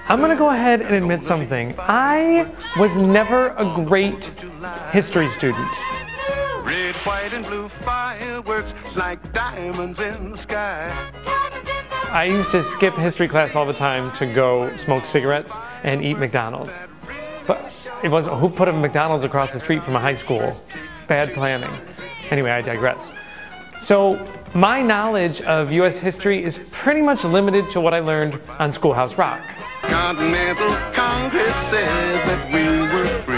I'm gonna go ahead and admit something. I was never a great history student. Red, white, and blue fireworks like diamonds in the sky. I used to skip history class all the time to go smoke cigarettes and eat McDonald's. But it wasn't, who put a McDonald's across the street from a high school? Bad planning. Anyway, I digress. So my knowledge of US history is pretty much limited to what I learned on Schoolhouse Rock. Continental Congress said that we were free.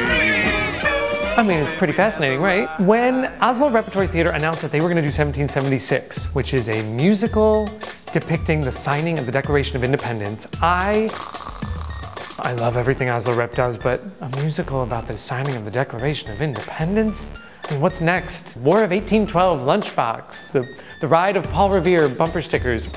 I mean, it's pretty fascinating, right? When Oslo Repertory Theater announced that they were going to do 1776, which is a musical depicting the signing of the Declaration of Independence, I love everything Oslo Rep does, but a musical about the signing of the Declaration of Independence? I mean, what's next? War of 1812, Lunchbox, the Ride of Paul Revere, bumper stickers.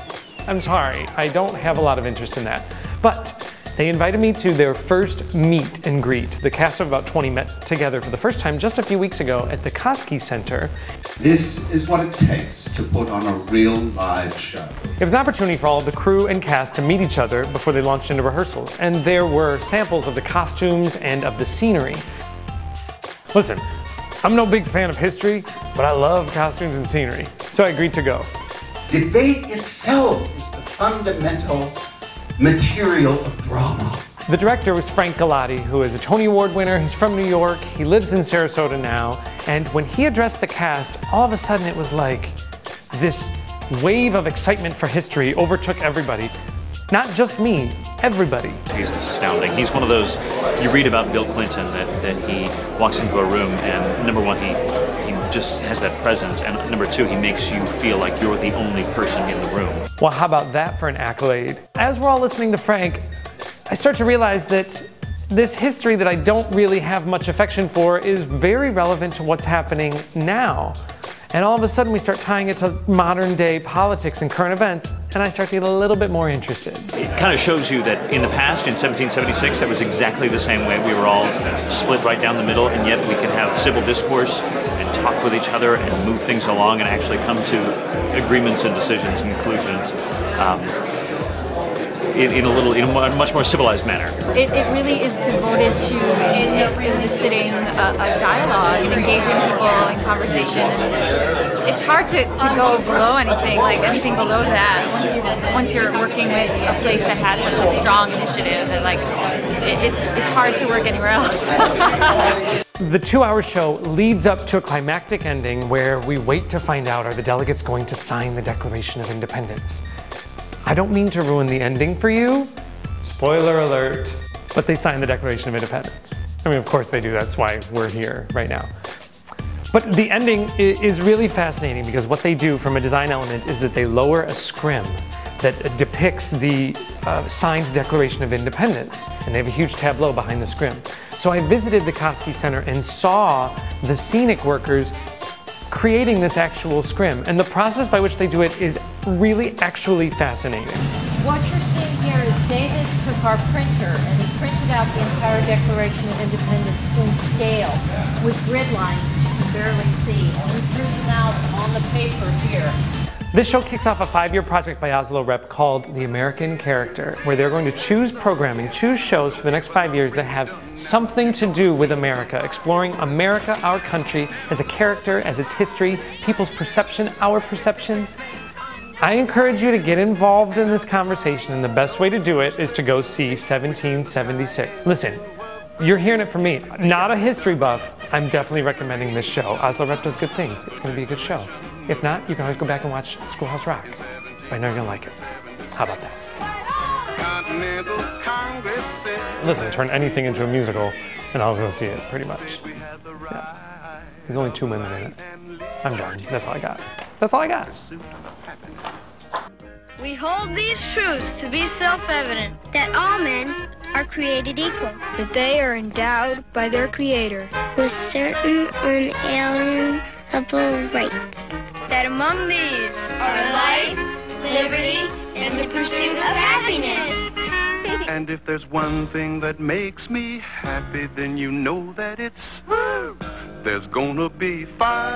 I'm sorry, I don't have a lot of interest in that. But they invited me to their first meet and greet. The cast of about 20 met together for the first time just a few weeks ago at the Koski Center. This is what it takes to put on a real live show. It was an opportunity for all of the crew and cast to meet each other before they launched into rehearsals. And there were samples of the costumes and of the scenery. Listen, I'm no big fan of history, but I love costumes and scenery. So I agreed to go. Debate itself is the fundamental material of drama. The director was Frank Galati, who is a Tony Award winner. He's from New York. He lives in Sarasota now. And when he addressed the cast, all of a sudden it was like this wave of excitement for history overtook everybody. Not just me, everybody. He's astounding. He's one of those, you read about Bill Clinton, that he walks into a room and number one, he just has that presence, and number two, he makes you feel like you're the only person in the room. Well, how about that for an accolade? As we're all listening to Frank, I start to realize that this history that I don't really have much affection for is very relevant to what's happening now. And all of a sudden we start tying it to modern day politics and current events, and I start to get a little bit more interested. It kind of shows you that in the past, in 1776, that was exactly the same way. We were all split right down the middle, and yet we could have civil discourse and talk with each other and move things along and actually come to agreements and decisions and conclusions in a much more civilized manner. It really is devoted to eliciting a dialogue and engaging people in conversation. And it's hard to go below anything, like anything below that. Once you're working with a place that has such a strong initiative, and like it's hard to work anywhere else. The 2-hour show leads up to a climactic ending where we wait to find out, are the delegates going to sign the Declaration of Independence? I don't mean to ruin the ending for you, spoiler alert, but they signed the Declaration of Independence. I mean, of course they do, that's why we're here right now. But the ending is really fascinating because what they do from a design element is that they lower a scrim that depicts the signed Declaration of Independence, and they have a huge tableau behind the scrim. So I visited the Koski Center and saw the scenic workers creating this actual scrim, and the process by which they do it is really actually fascinating. What you're seeing here is David took our printer and he printed out the entire Declaration of Independence in scale with grid lines you can barely see, and we drew them out on the paper here. This show kicks off a 5-year project by Oslo Rep called The American Character, where they're going to choose programming, choose shows for the next 5 years that have something to do with America, exploring America, our country, as a character, as its history, people's perception, our perception. I encourage you to get involved in this conversation, and the best way to do it is to go see 1776. Listen, you're hearing it from me. Not a history buff, I'm definitely recommending this show. Oslo Rep does good things. It's going to be a good show. If not, you can always go back and watch Schoolhouse Rock. But I know you're going to like it. How about that? Listen, turn anything into a musical, and I'll go see it, pretty much. Yeah. There's only 2 women in it. I'm done. That's all I got. That's all I got. We hold these truths to be self-evident, that all men are created equal, that they are endowed by their Creator with certain unalienable rights, that among these are life, liberty, and the pursuit of happiness. And if there's one thing that makes me happy, then you know that it's there's gonna be fireworks.